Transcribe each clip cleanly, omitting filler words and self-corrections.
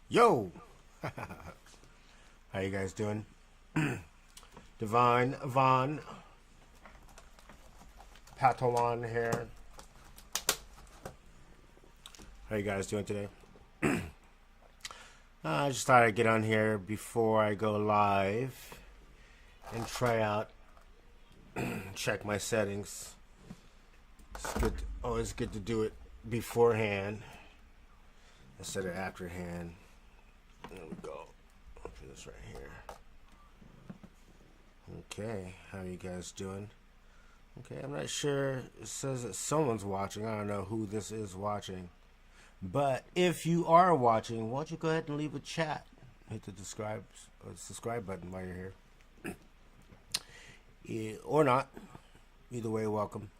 Yo! How you guys doing? Divine Von Patawan here. How you guys doing today? I just thought I'd get on here before I go live and try out, check my settings. It's good, always good to do it beforehand instead of afterhand. There we go. I'll do this right here. Okay, how you guys doing? Okay, I'm not sure. It says that someone's watching. I don't know who this is watching. But if you are watching, why don't you go ahead and leave a chat? Hit the subscribe button while you're here. Or not. Either way, welcome.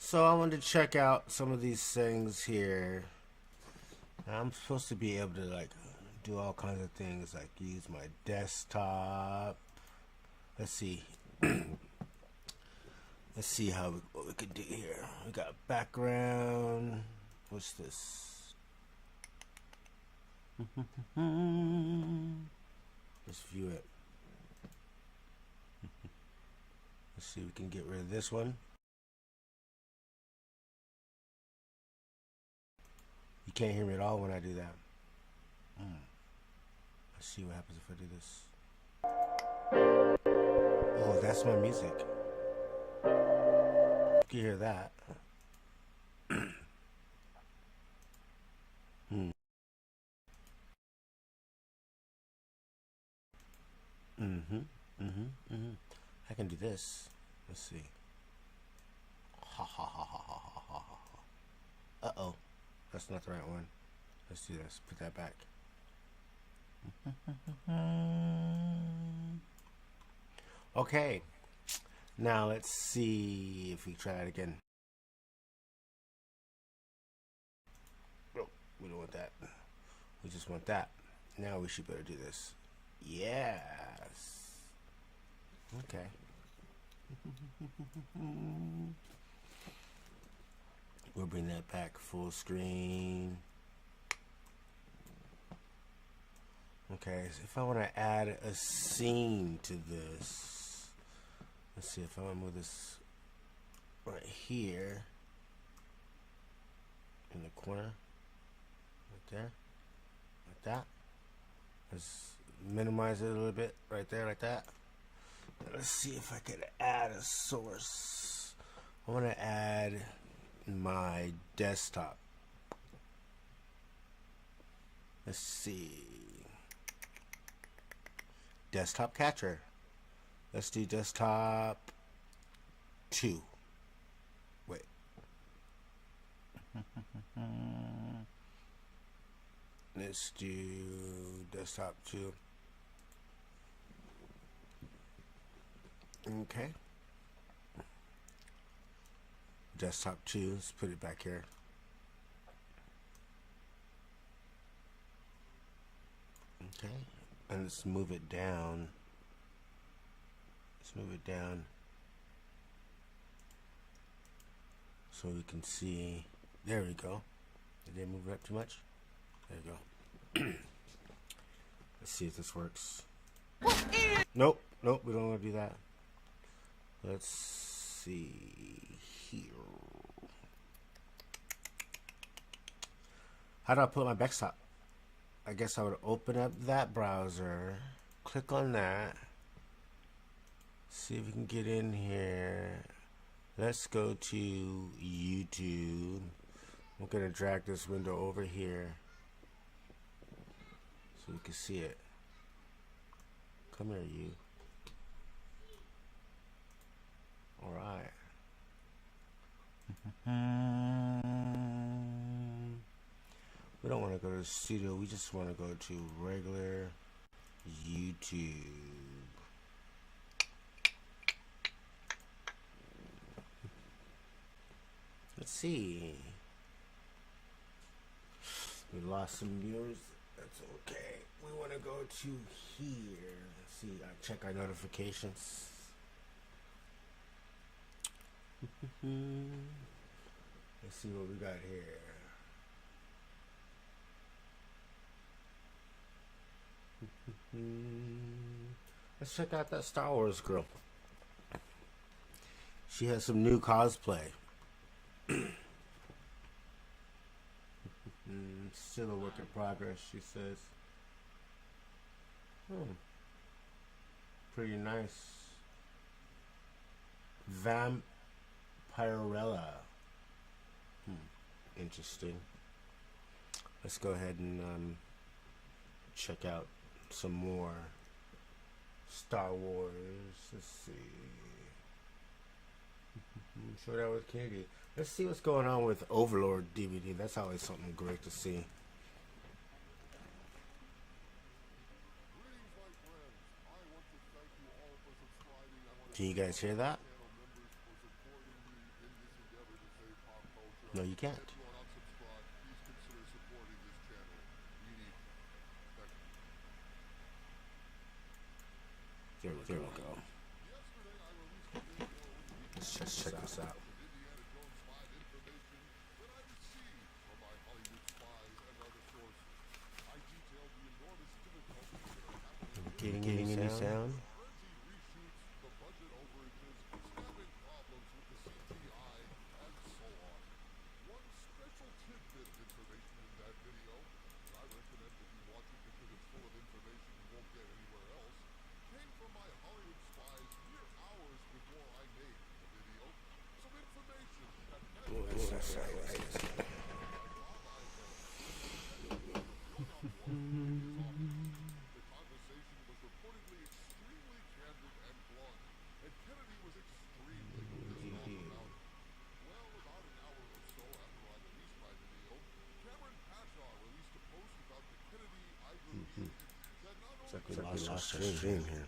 So I wanted to check out some of these things here. I'm supposed to be able to do all kinds of things, like use my desktop. Let's see. Let's see what we could do here. We got background. What's this? Let's view it. Let's see if we can get rid of this one. You can't hear me at all when I do that. Let's see what happens if I do this. Oh, that's my music. You can hear that. I can do this. Let's see. Ha ha ha ha ha ha ha ha. Uh-oh. That's not the right one. Let's do this. Put that back. Okay. Now let's see if we try it again. Oh, we don't want that. We just want that. Now we should better do this. Yes. Okay. We'll bring that back full screen. Okay, so if I want to add a scene to this, let's see if I want to move this right here in the corner, right there, like that. Let's minimize it a little bit right there, like that. Let's see if I could add a source. I want to add my desktop. Let's see. Desktop catcher. Let's do desktop 2. Wait. Let's do desktop 2. Okay. Desktop 2. Let's put it back here. Okay. And let's move it down. Let's move it down so we can see. There we go. Did they move it up too much? There we go. Let's see if this works. Nope, nope, we don't want to do that. Let's see here. How do I put my desktop? I guess I would open up that browser, click on that, see if we can get in here. Let's go to YouTube. I'm going to drag this window over here so we can see it. Come here, you. Alright. We don't want to go to the studio. We just want to go to regular YouTube. Let's see. We lost some viewers. That's okay. We want to go to here. Let's see. I check our notifications. Let's see what we got here. Let's check out that Star Wars girl. She has some new cosplay. Still a work in progress, she says. Pretty nice. Vampirella. Interesting. Let's go ahead and check out some more Star Wars. Let's see. Short out with Kennedy. Let's see what's going on with Overlord DVD. That's always something great to see. Can you guys hear that? No, you can't. There we go. Let's just check this out. Getting any sound? We lost our stream here.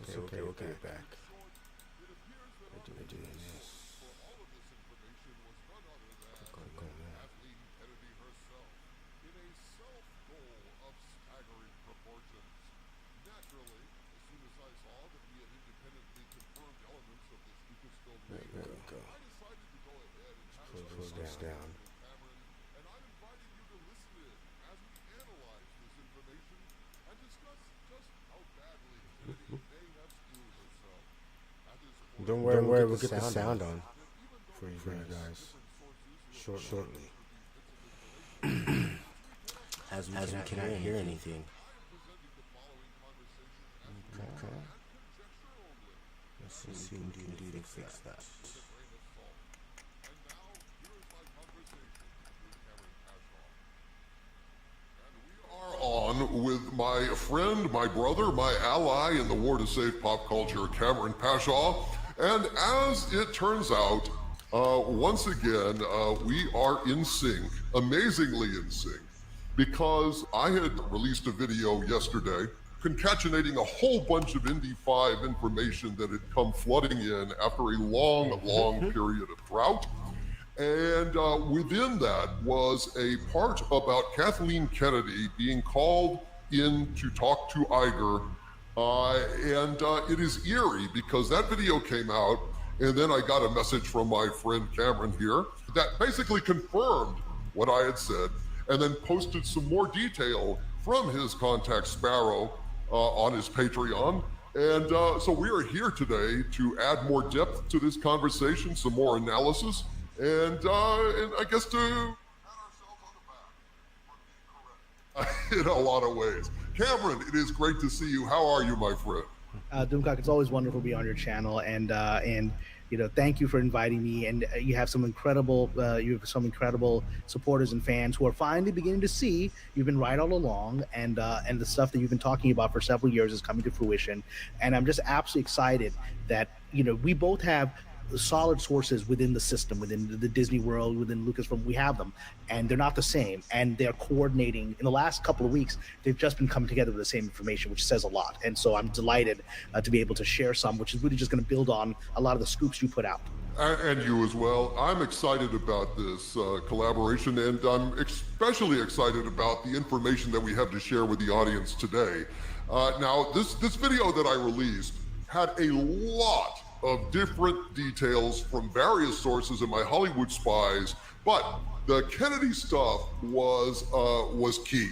It's okay, we'll get it back. We're doing this. There we go. Pull this down. Don't worry, we'll get the sound on for you guys shortly. As we cannot hear anything. Okay. Let's see what we can do to fix that. On with my friend, my brother, my ally in the war to save pop culture, Cameron Pashaw. And as it turns out, once again, we are in sync, amazingly in sync, because I had released a video yesterday concatenating a whole bunch of Indy 5 information that had come flooding in after a long period of drought. And within that was a part about Kathleen Kennedy being called in to talk to Iger. And it is eerie because that video came out, and then I got a message from my friend Cameron here that basically confirmed what I had said, and then posted some more detail from his contact Sparrow on his Patreon. And so we are here today to add more depth to this conversation, some more analysis, and I guess to pat ourselves on the back for being correct in a lot of ways. Cameron, it is great to see you. How are you, my friend? Doomcock, it's always wonderful to be on your channel, and thank you for inviting me. And you have some incredible supporters and fans who are finally beginning to see you've been right all along, and the stuff that you've been talking about for several years is coming to fruition. And I'm just absolutely excited that we both have solid sources within the system, within the Disney world, within Lucasfilm. We have them, and they're not the same, and they're coordinating. In the last couple of weeks, they've just been coming together with the same information, which says a lot. And so I'm delighted to be able to share some, which is really just going to build on a lot of the scoops you put out. And you as well. I'm excited about this collaboration, and I'm especially excited about the information that we have to share with the audience today. Now, this video that I released had a lot of different details from various sources in my Hollywood spies, but the Kennedy stuff was key.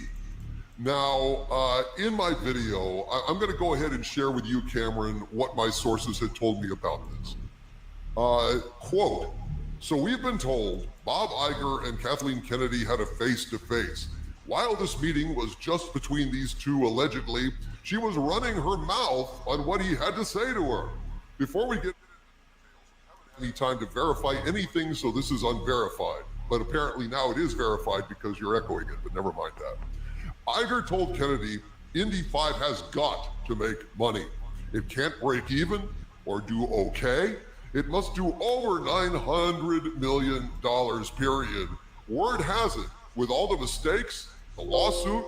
Now, in my video, I'm going to go ahead and share with you, Cameron, what my sources had told me about this. Quote, so we've been told Bob Iger and Kathleen Kennedy had a face-to-face. While this meeting was just between these two, allegedly, she was running her mouth on what he had to say to her. Before we get any time to verify anything, so this is unverified. But apparently now it is verified because you're echoing it, but never mind that. Iger told Kennedy, Indy 5 has got to make money. It can't break even or do okay. It must do over $900 million, period. Word has it, with all the mistakes, the lawsuit,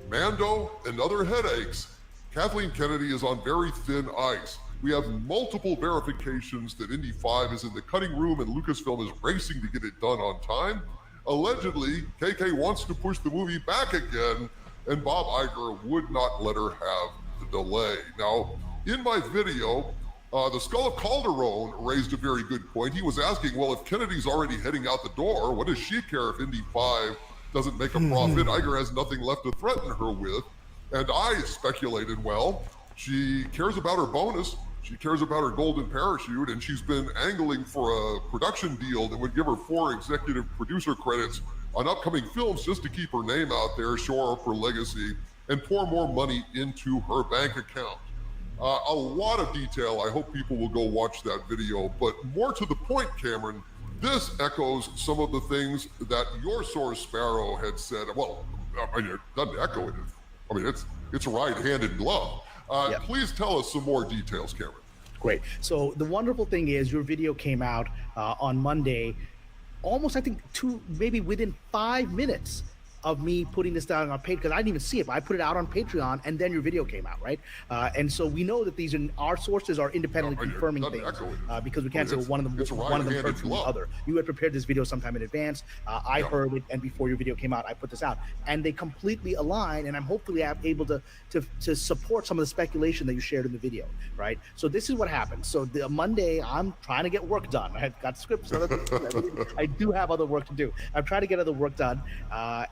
Mando, and other headaches, Kathleen Kennedy is on very thin ice. We have multiple verifications that Indy 5 is in the cutting room and Lucasfilm is racing to get it done on time. Allegedly, KK wants to push the movie back again, and Bob Iger would not let her have the delay. Now, in my video, the Skull of Calderon raised a very good point. He was asking, well, if Kennedy's already heading out the door, what does she care if Indy 5 doesn't make a profit? Iger has nothing left to threaten her with. And I speculated, well, she cares about her bonus, she cares about her golden parachute, and she's been angling for a production deal that would give her 4 executive producer credits on upcoming films just to keep her name out there, shore up her legacy, and pour more money into her bank account. A lot of detail. I hope people will go watch that video. But more to the point, Cameron, this echoes some of the things that your source, Sparrow, had said. Well, I mean, it doesn't echo it. I mean, it's right hand in glove. Yep. Please tell us some more details, Cameron. Great. So the wonderful thing is your video came out on Monday, almost, I think, maybe within 5 minutes of me putting this down on page, because I didn't even see it, but I put it out on Patreon, and then your video came out, right? And so we know that these are, our sources are independently confirming things, because we can't say one of them heard from the other. You had prepared this video sometime in advance. I heard it, and before your video came out, I put this out, and they completely align. And I'm hopefully able to support some of the speculation that you shared in the video, right? So this is what happened. So the Monday, I'm trying to get work done. I've got scripts. I do have other work to do. I'm trying to get other work done,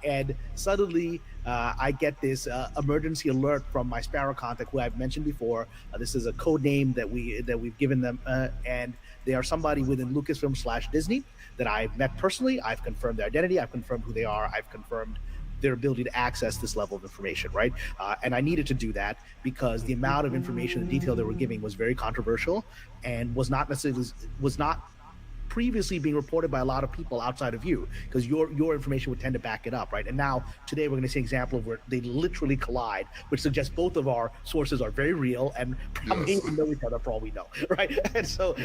and suddenly I get this emergency alert from my Sparrow contact, who I've mentioned before. This is a code name that we've given them, and they are somebody within Lucasfilm / Disney that I've met personally. I've confirmed their identity. I've confirmed who they are. I've confirmed their ability to access this level of information, right? And I needed to do that because the amount of information and detail they were giving was very controversial and was not previously being reported by a lot of people outside of you, because your information would tend to back it up, right? And now today we're going to see an example of where they literally collide, which suggests both of our sources are very real and probably even know each other for all we know, right? And so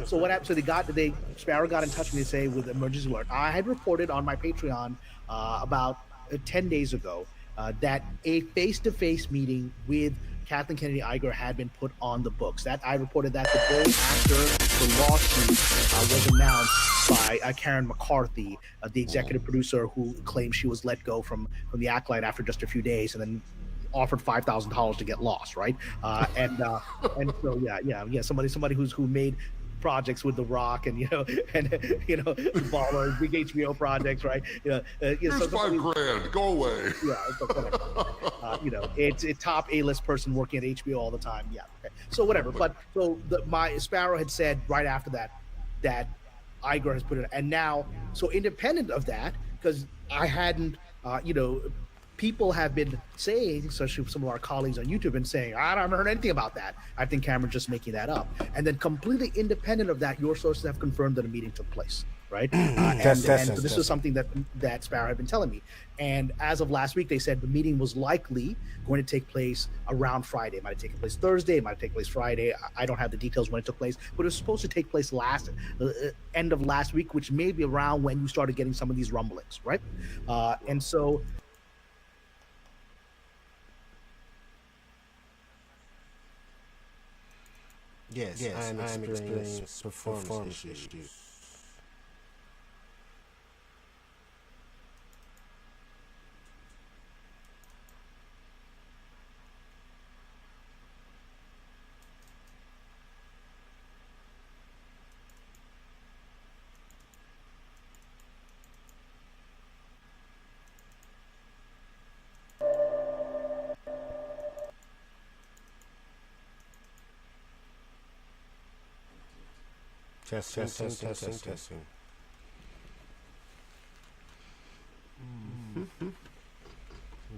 so what happened? So Sparrow got in touch with me to say with emergency alert. I had reported on my Patreon about 10 days ago that a face-to-face meeting with Kathleen Kennedy Iger had been put on the books. That I reported that the day after the lawsuit was announced by Karen McCarthy, the executive producer who claimed she was let go from the Acolyte after just a few days, and then offered $5,000 to get lost, right? And so somebody who made projects with The Rock and Baller, big HBO projects, right? Here's so $5,000. Go away. Yeah, it's a top A-list person working at HBO all the time. Yeah, okay. So whatever. But my Sparrow had said right after that Iger has put it, and now so independent of that, because I hadn't, people have been saying, especially some of our colleagues on YouTube, and saying, I haven't heard anything about that. I think Cameron's just making that up. And then completely independent of that, your sources have confirmed that a meeting took place, right? So this was something that Sparrow had been telling me. And as of last week, they said the meeting was likely going to take place around Friday. It might have taken place Thursday. It might have taken place Friday. I don't have the details when it took place, but it was supposed to take place end of last week, which may be around when you started getting some of these rumblings, right? And so Yes, I am experiencing performance issues. Testing. I'm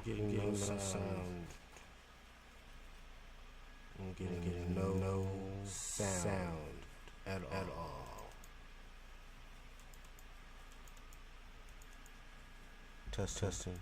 getting no sound. I'm getting no sound at all. Testing.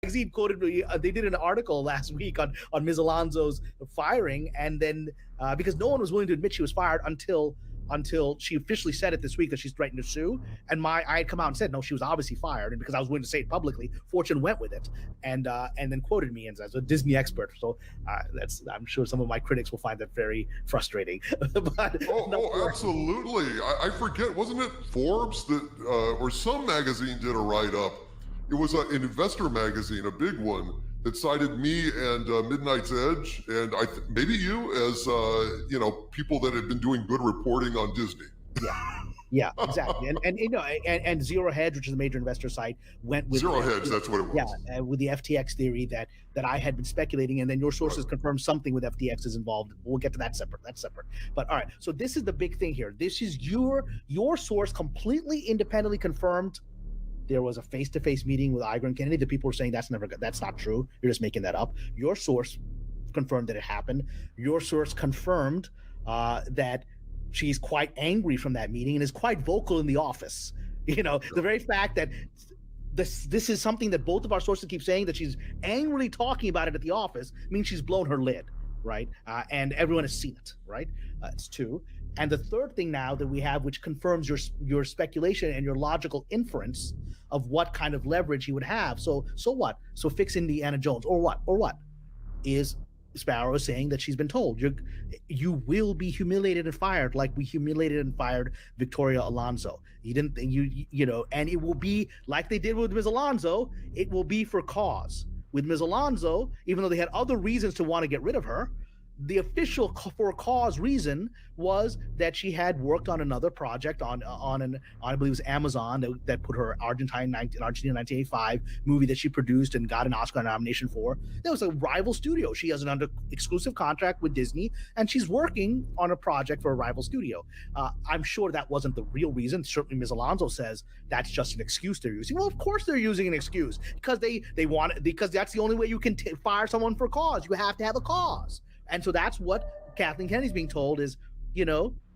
Magazine quoted me. They did an article last week on Ms. Alonso's firing, and then because no one was willing to admit she was fired until she officially said it this week that she's threatened to sue. And I had come out and said no, she was obviously fired, and because I was willing to say it publicly, Fortune went with it, and then quoted me as a Disney expert. So I'm sure some of my critics will find that very frustrating. But absolutely. I forget, wasn't it Forbes that or some magazine did a write-up? It was an investor magazine, a big one, that cited me and Midnight's Edge, and maybe you as people that had been doing good reporting on Disney. Yeah, exactly. And Zero Hedge, which is a major investor site, went with Zero Hedge. That's what it was. Yeah, with the FTX theory that I had been speculating, and then your sources confirmed something with FTX is involved. We'll get to that separate. That's separate. But all right, so this is the big thing here. This is your source completely independently confirmed. There was a face-to-face meeting with Ibram Kennedy. The people were saying that's not true. You're just making that up. Your source confirmed that it happened. Your source confirmed that she's quite angry from that meeting and is quite vocal in the office. The very fact that this is something that both of our sources keep saying, that she's angrily talking about it at the office, means she's blown her lid, right? And everyone has seen it, right? It's two. And the third thing now that we have, which confirms your speculation and your logical inference of what kind of leverage he would have. So what? So fix Indiana Jones, or what? Is Sparrow saying that she's been told you will be humiliated and fired like we humiliated and fired Victoria Alonso. And it will be like they did with Ms. Alonso. It will be for cause. With Ms. Alonso, even though they had other reasons to want to get rid of her, the official for cause reason was that she had worked on another project on I believe it was Amazon that put her Argentina 1985 movie that she produced and got an Oscar nomination for. That was a rival studio. She has an under exclusive contract with Disney, and she's working on a project for a rival studio. I'm sure that wasn't the real reason. Certainly, Ms. Alonso says that's just an excuse they're using. Well, of course they're using an excuse because they want it, because that's the only way you can fire someone for cause. You have to have a cause. And so that's what Kathleen Kennedy's being told is,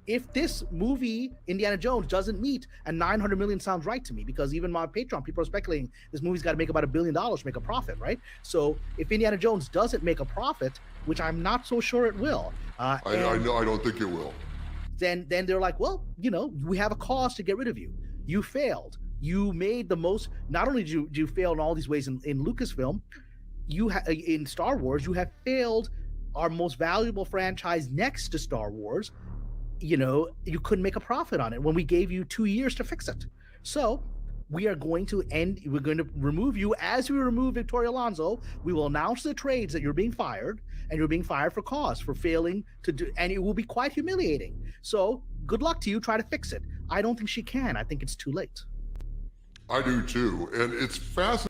if this movie, Indiana Jones, doesn't meet, and $900 million sounds right to me, because even my Patreon people are speculating this movie's got to make about $1 billion to make a profit, right? So if Indiana Jones doesn't make a profit, which I'm not so sure it will. I don't think it will. Then they're like, well, we have a cause to get rid of you. You failed. You made the most, not only did you fail in all these ways in Lucasfilm, in Star Wars, you have failed our most valuable franchise next to Star Wars. You couldn't make a profit on it when we gave you 2 years to fix it. So we're going to remove you as we remove Victoria Alonso. We will announce the trades that you're being fired, and you're being fired for cause, for failing to do, and it will be quite humiliating. So good luck to you. Try to fix it. I don't think she can. I think it's too late. I do too. And it's fascinating.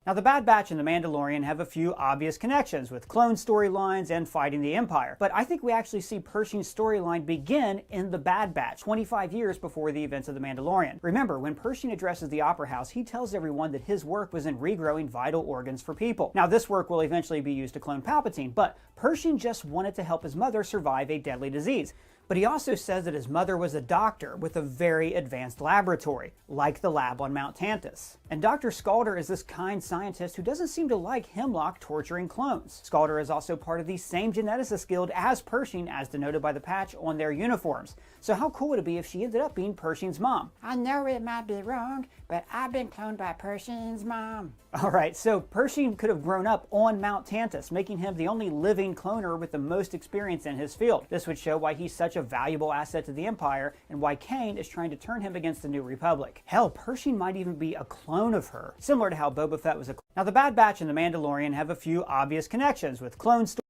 Now, the Bad Batch and The Mandalorian have a few obvious connections with clone storylines and fighting the Empire, but I think we actually see Pershing's storyline begin in The Bad Batch, 25 years before the events of The Mandalorian. Remember, when Pershing addresses the Opera House, he tells everyone that his work was in regrowing vital organs for people. Now, this work will eventually be used to clone Palpatine, but Pershing just wanted to help his mother survive a deadly disease. But he also says that his mother was a doctor with a very advanced laboratory, like the lab on Mount Tantus. And Dr. Scalder is this kind scientist who doesn't seem to like Hemlock torturing clones. Scalder is also part of the same geneticist guild as Pershing, as denoted by the patch on their uniforms. So how cool would it be if she ended up being Pershing's mom? I know it might be wrong, but I've been cloned by Pershing's mom. Alright, so Pershing could have grown up on Mount Tantus, making him the only living cloner with the most experience in his field. This would show why he's such a valuable asset to the Empire, and why Kane is trying to turn him against the New Republic. Hell, Pershing might even be a clone of her, similar to how Boba Fett was a clone. Now, the Bad Batch and The Mandalorian have a few obvious connections with clone stories.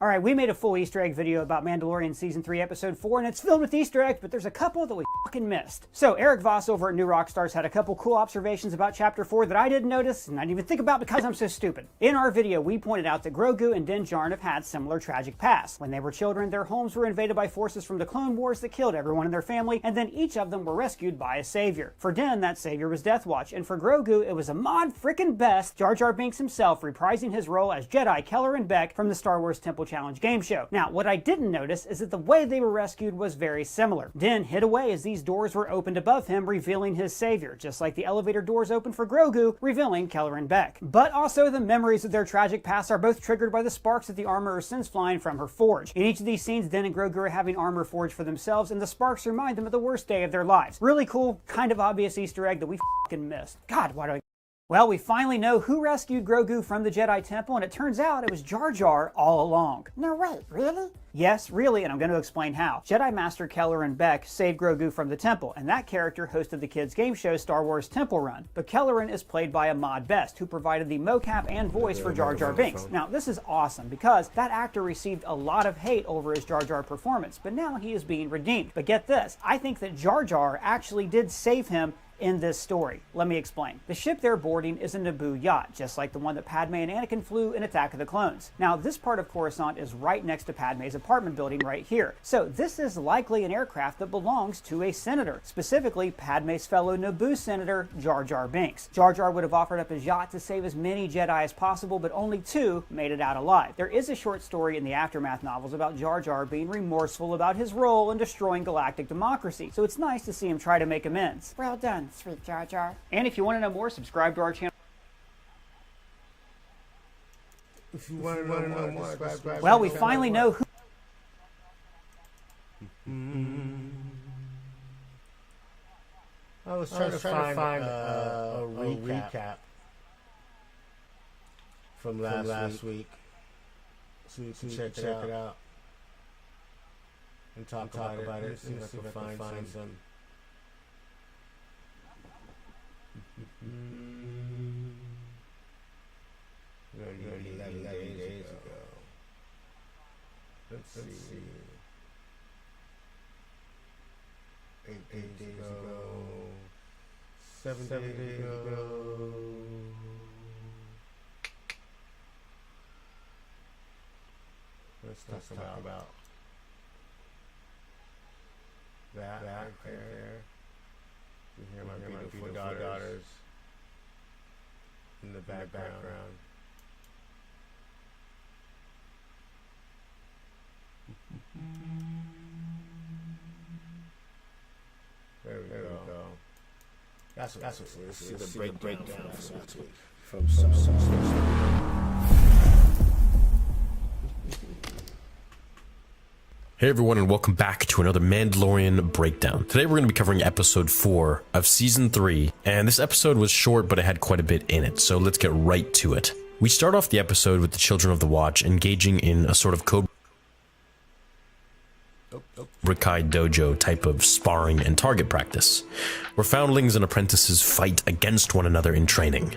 Alright, we made a full Easter egg video about Mandalorian Season 3 Episode 4, and it's filled with Easter eggs, but there's a couple that we fucking missed. So, Eric Voss over at New Rockstars had a couple cool observations about Chapter 4 that I didn't notice, and I didn't even think about because I'm so stupid. In our video, we pointed out that Grogu and Din Djarin have had similar tragic pasts. When they were children, their homes were invaded by forces from the Clone Wars that killed everyone in their family, and then each of them were rescued by a savior. For Din, that savior was Death Watch, and for Grogu, it was a mod frickin' best, Jar Jar Binks himself, reprising his role as Jedi Kelleran Beck from the Star Wars Temple Challenge game show. Now, what I didn't notice is that the way they were rescued was very similar. Din hid away as these doors were opened above him, revealing his savior, just like the elevator doors opened for Grogu, revealing Kelleran Beck. But also, the memories of their tragic past are both triggered by the sparks that the armorer sends flying from her forge. In each of these scenes, Din and Grogu are having armor forged for themselves, and the sparks remind them of the worst day of their lives. Really cool, kind of obvious Easter egg that we fucking missed. God, why do I... Well, we finally know who rescued Grogu from the Jedi Temple, and it turns out it was Jar Jar all along. No, wait, really? Yes, really, and I'm going to explain how. Jedi Master Kelleran Beck saved Grogu from the temple, and that character hosted the kids' game show Star Wars Temple Run. But Kelleran is played by Ahmad Best, who provided the mocap and voice for Jar Jar Binks. Now, this is awesome, because that actor received a lot of hate over his Jar Jar performance, but now he is being redeemed. But get this, I think that Jar Jar actually did save him in this story. Let me explain. The ship they're boarding is a Naboo yacht, just like the one that Padme and Anakin flew in Attack of the Clones. Now, this part of Coruscant is right next to Padme's apartment building right here. So this is likely an aircraft that belongs to a senator, specifically Padme's fellow Naboo senator, Jar Jar Binks. Jar Jar would have offered up his yacht to save as many Jedi as possible, but only 2 made it out alive. There is a short story in the Aftermath novels about Jar Jar being remorseful about his role in destroying galactic democracy, so it's nice to see him try to make amends. Well done, sweet Jar Jar. And if you want to know more, subscribe to our channel. If you want to know more, subscribe. Well, we finally know who... I was trying to find a recap from last week, so you can check it out and talk about it. See if I can find some. Already 11 days ago. Let's see. 8 days ago. 7 days ago. Let's talk about that right there. You hear my beautiful daughters in the background. There we go. That's what the breakdown from some. Hey everyone, and welcome back to another Mandalorian breakdown. Today we're going to be covering episode 4 of season 3, and this episode was short, but it had quite a bit in it, so let's get right to it. We start off the episode with the Children of the Watch engaging in a sort of Cobra Kai dojo type of sparring and target practice, where foundlings and apprentices fight against one another in training.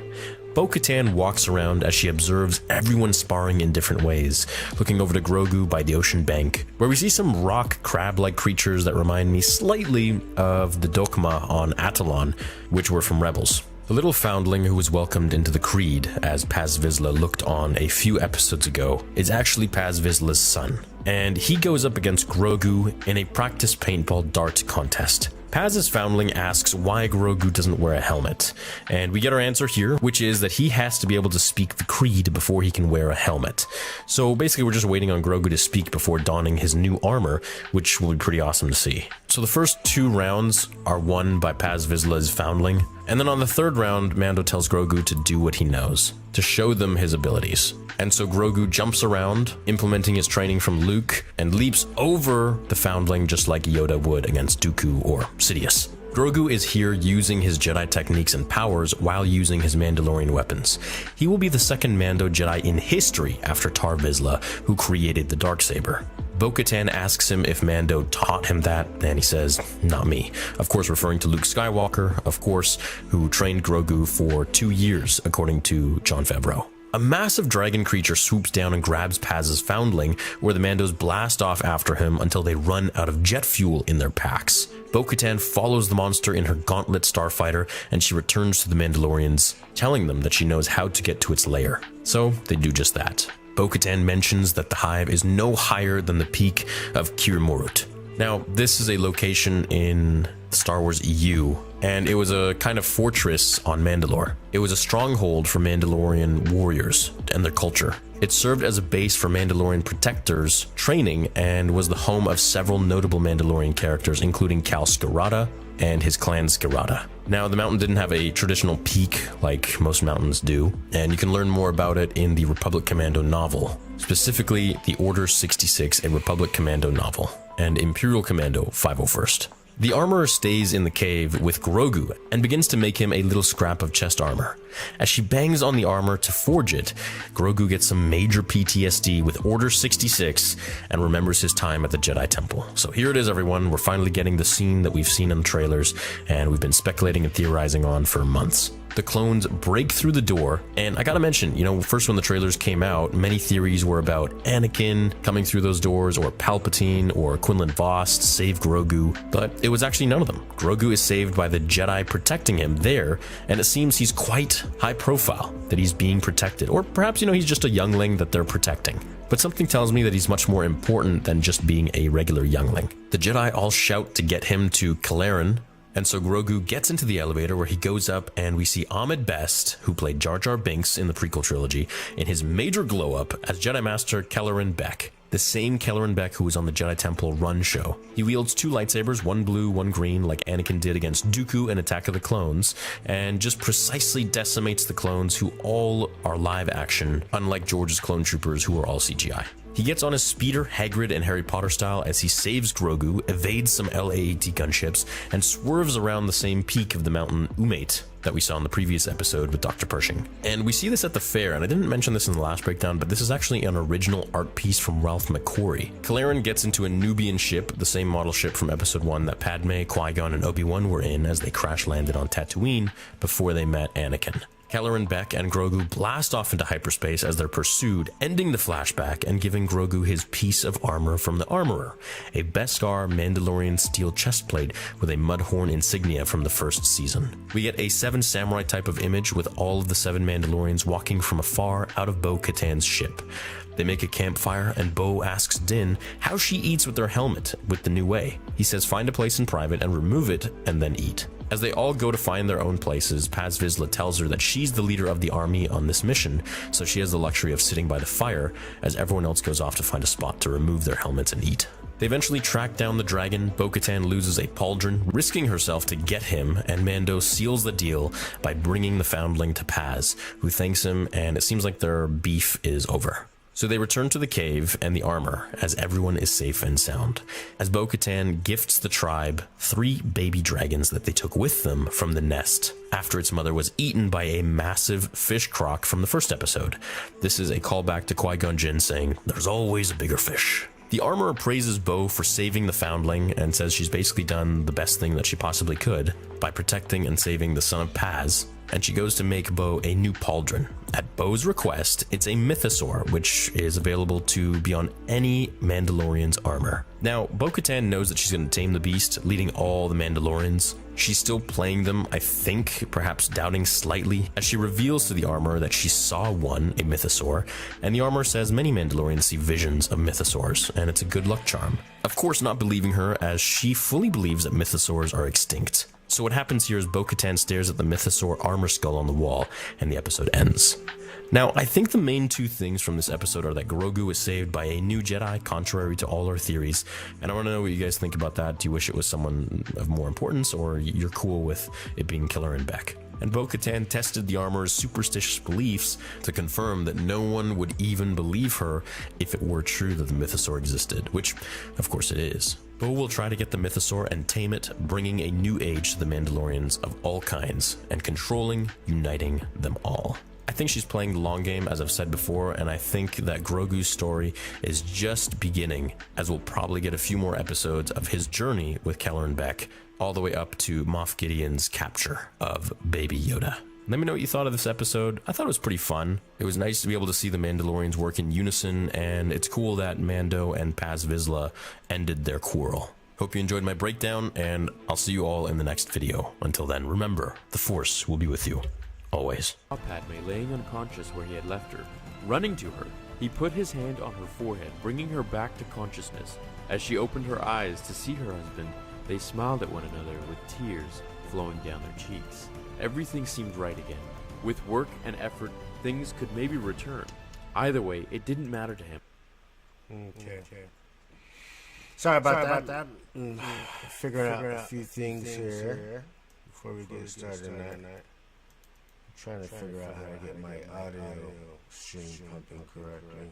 Bo-Katan walks around as she observes everyone sparring in different ways, looking over to Grogu by the ocean bank, where we see some rock crab-like creatures that remind me slightly of the Dokma on Atollon, which were from Rebels. The little foundling who was welcomed into the Creed, as Paz Vizsla looked on a few episodes ago, is actually Paz Vizsla's son, and he goes up against Grogu in a practice paintball dart contest. Paz's foundling asks why Grogu doesn't wear a helmet, and we get our answer here, which is that he has to be able to speak the Creed before he can wear a helmet. So basically we're just waiting on Grogu to speak before donning his new armor, which will be pretty awesome to see. So the first 2 rounds are won by Paz Vizsla's foundling, and then on the 3rd round, Mando tells Grogu to do what he knows, to show them his abilities. And so Grogu jumps around, implementing his training from Luke, and leaps over the foundling just like Yoda would against Dooku or Sidious. Grogu is here using his Jedi techniques and powers while using his Mandalorian weapons. He will be the second Mando Jedi in history after Tar Vizsla, who created the Darksaber. Bo-Katan asks him if Mando taught him that, and he says, not me. Of course, referring to Luke Skywalker, of course, who trained Grogu for 2 years, according to Jon Favreau. A massive dragon creature swoops down and grabs Paz's foundling, where the Mandos blast off after him until they run out of jet fuel in their packs. Bo-Katan follows the monster in her gauntlet starfighter, and she returns to the Mandalorians, telling them that she knows how to get to its lair. So they do just that. Bo-Katan mentions that the hive is no higher than the peak of Kir Morut. Now, this is a location in Star Wars EU, and it was a kind of fortress on Mandalore. It was a stronghold for Mandalorian warriors and their culture. It served as a base for Mandalorian protectors' training and was the home of several notable Mandalorian characters, including Kal Skirata and his clan Skirata. Now, the mountain didn't have a traditional peak like most mountains do, and you can learn more about it in the Republic Commando novel, specifically the Order 66, a Republic Commando novel, and Imperial Commando 501st. The armorer stays in the cave with Grogu and begins to make him a little scrap of chest armor. As she bangs on the armor to forge it, Grogu gets some major PTSD with Order 66 and remembers his time at the Jedi Temple. So here it is, everyone. We're finally getting the scene that we've seen in the trailers, and we've been speculating and theorizing on for months. The clones break through the door, and I gotta mention, first when the trailers came out, many theories were about Anakin coming through those doors, or Palpatine, or Quinlan Vos to save Grogu, but it was actually none of them. Grogu is saved by the Jedi protecting him there, and it seems he's quite high profile, that he's being protected, or perhaps, he's just a youngling that they're protecting. But something tells me that he's much more important than just being a regular youngling. The Jedi all shout to get him to Kalaran, and so Grogu gets into the elevator where he goes up, and we see Ahmed Best, who played Jar Jar Binks in the prequel trilogy, in his major glow-up as Jedi Master Kelleran Beck, the same Kelleran Beck who was on the Jedi Temple Run show. He wields 2 lightsabers, one blue, one green, like Anakin did against Dooku in Attack of the Clones, and just precisely decimates the clones who all are live action, unlike George's clone troopers who are all CGI. He gets on his speeder, Hagrid and Harry Potter style, as he saves Grogu, evades some LAAT gunships, and swerves around the same peak of the mountain Umate that we saw in the previous episode with Dr. Pershing. And we see this at the fair, and I didn't mention this in the last breakdown, but this is actually an original art piece from Ralph McQuarrie. Kalaran gets into a Nubian ship, the same model ship from episode 1 that Padme, Qui-Gon, and Obi-Wan were in as they crash-landed on Tatooine before they met Anakin. Kelleran Beck and Grogu blast off into hyperspace as they're pursued, ending the flashback and giving Grogu his piece of armor from the armorer, a Beskar Mandalorian steel chestplate with a Mudhorn insignia from the first season. We get a 7 Samurai type of image with all of the 7 Mandalorians walking from afar out of Bo-Katan's ship. They make a campfire, and Bo asks Din how she eats with their helmet with the new way. He says find a place in private and remove it, and then eat. As they all go to find their own places, Paz Vizsla tells her that she's the leader of the army on this mission, so she has the luxury of sitting by the fire as everyone else goes off to find a spot to remove their helmets and eat. They eventually track down the dragon. Bo-Katan loses a pauldron, risking herself to get him, and Mando seals the deal by bringing the foundling to Paz, who thanks him, and it seems like their beef is over. So they return to the cave and the armor as everyone is safe and sound, as Bo-Katan gifts the tribe 3 baby dragons that they took with them from the nest after its mother was eaten by a massive fish croc from the first episode. This is a callback to Qui-Gon Jinn saying, "There's always a bigger fish." The armorer praises Bo for saving the foundling and says she's basically done the best thing that she possibly could by protecting and saving the son of Paz, and she goes to make Bo a new pauldron. At Bo's request, it's a mythosaur, which is available to be on any Mandalorian's armor. Now, Bo-Katan knows that she's going to tame the beast, leading all the Mandalorians. She's still playing them, I think, perhaps doubting slightly, as she reveals to the armor that she saw one, a mythosaur, and the armor says many Mandalorians see visions of mythosaurs, and it's a good luck charm. Of course, not believing her, as she fully believes that mythosaurs are extinct. So what happens here is Bo-Katan stares at the mythosaur armor skull on the wall, and the episode ends. Now, I think the main 2 things from this episode are that Grogu is saved by a new Jedi, contrary to all our theories, and I want to know what you guys think about that. Do you wish it was someone of more importance, or you're cool with it being Killer and Beck? And Bo-Katan tested the armor's superstitious beliefs to confirm that no one would even believe her if it were true that the mythosaur existed, which, of course, it is. Bo will try to get the mythosaur and tame it, bringing a new age to the Mandalorians of all kinds, and controlling, uniting them all. I think she's playing the long game, as I've said before, and I think that Grogu's story is just beginning, as we'll probably get a few more episodes of his journey with Kelleran Beck, all the way up to Moff Gideon's capture of Baby Yoda. Let me know what you thought of this episode. I thought it was pretty fun. It was nice to be able to see the Mandalorians work in unison, and it's cool that Mando and Paz Vizsla ended their quarrel. Hope you enjoyed my breakdown, and I'll see you all in the next video. Until then, remember, the Force will be with you. Always. Padme laying unconscious where he had left her. Running to her, he put his hand on her forehead, bringing her back to consciousness. As she opened her eyes to see her husband, they smiled at one another with tears flowing down their cheeks. Everything seemed right again. With work and effort, things could maybe return. Either way, it didn't matter to him. Okay. Sorry about that. Figuring out a few things here before we get started tonight. I'm trying to figure out how to get my audio stream pumping correctly.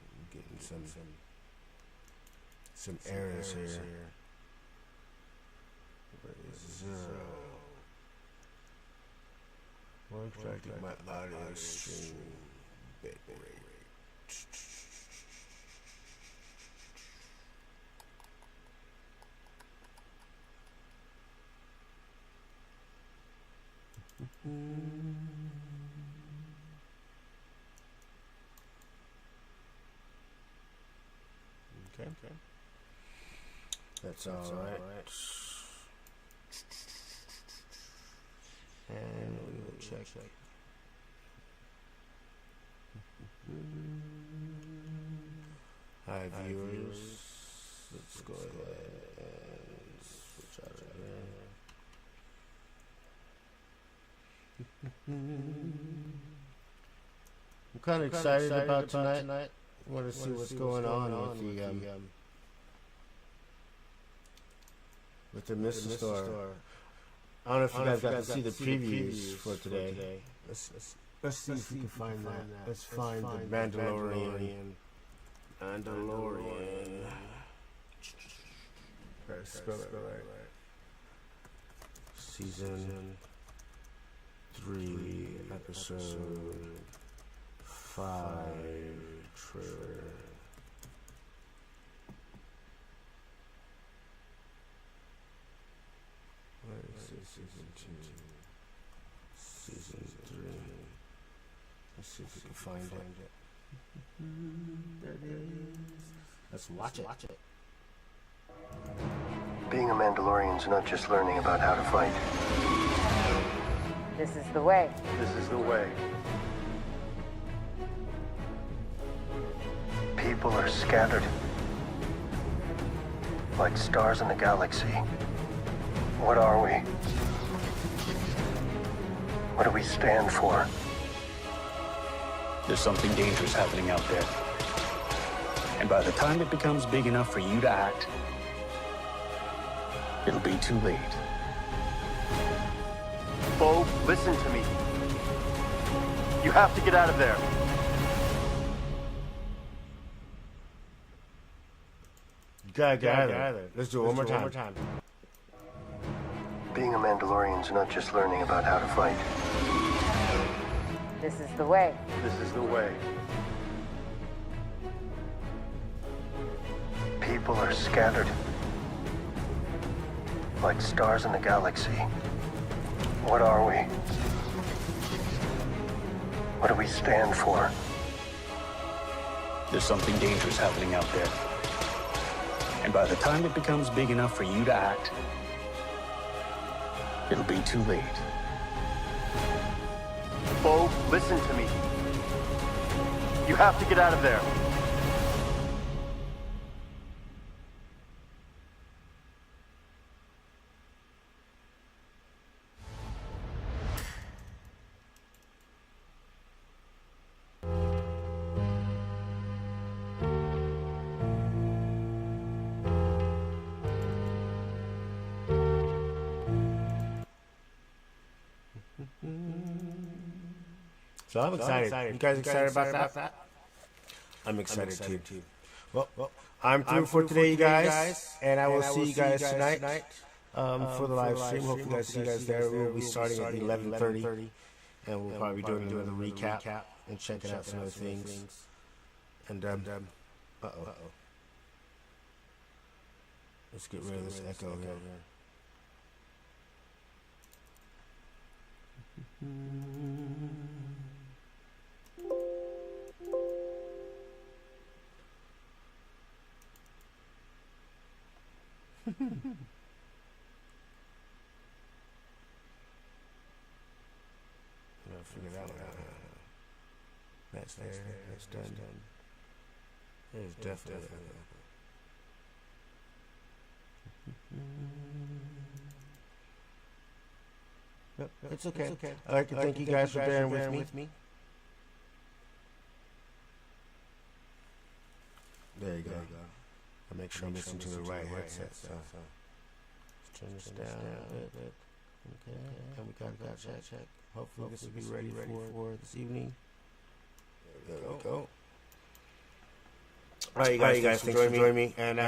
I'm getting some errors here. Where is 0? I'm trying to get my audio stream bit rate. Okay. That's all right. And we will check. Hi viewers. Let's go ahead and switch out of there. I'm kind of excited about tonight. I want to see what's going on with the mythosaur. I don't know if you guys got to see the previews for today. Let's see if we can find that. Let's find the Mandalorian. Spell it right. Season 3, episode 5 trailer. What is it? Season 2, Season 3. Let's see if we can find it. There it is. Let's watch it. Being a Mandalorian is not just learning about how to fight. This is the way. This is the way. People are scattered like stars in the galaxy. What are we? What do we stand for? There's something dangerous happening out there. And by the time it becomes big enough for you to act, it'll be too late. Bo, listen to me. You have to get out of there. Gotta get out of there. Let's do it one more time. Being a Mandalorian's not just learning about how to fight. This is the way. This is the way. People are scattered. Like stars in the galaxy. What are we? What do we stand for? There's something dangerous happening out there. And by the time it becomes big enough for you to act, it'll be too late. Bo, listen to me. You have to get out of there. So I'm excited. You guys excited about that? I'm excited too. Well, I'm through for today, you guys, and I will see you guys tonight for the live stream. Hope you guys see you guys there. We'll be starting at 11:30, and we'll probably be doing another recap and checking out some other things. And let's get rid of this echo here. Figure that one out. That's there. That's done. There's definitely. It's okay. I'd like to thank you guys for bearing with me. There you go. I'll make sure I'm listening to the right headset. So let's turn this down a bit. Okay. And we got that check. Hopefully this will be ready for this evening. There we go. All right, you guys, thanks for joining me. And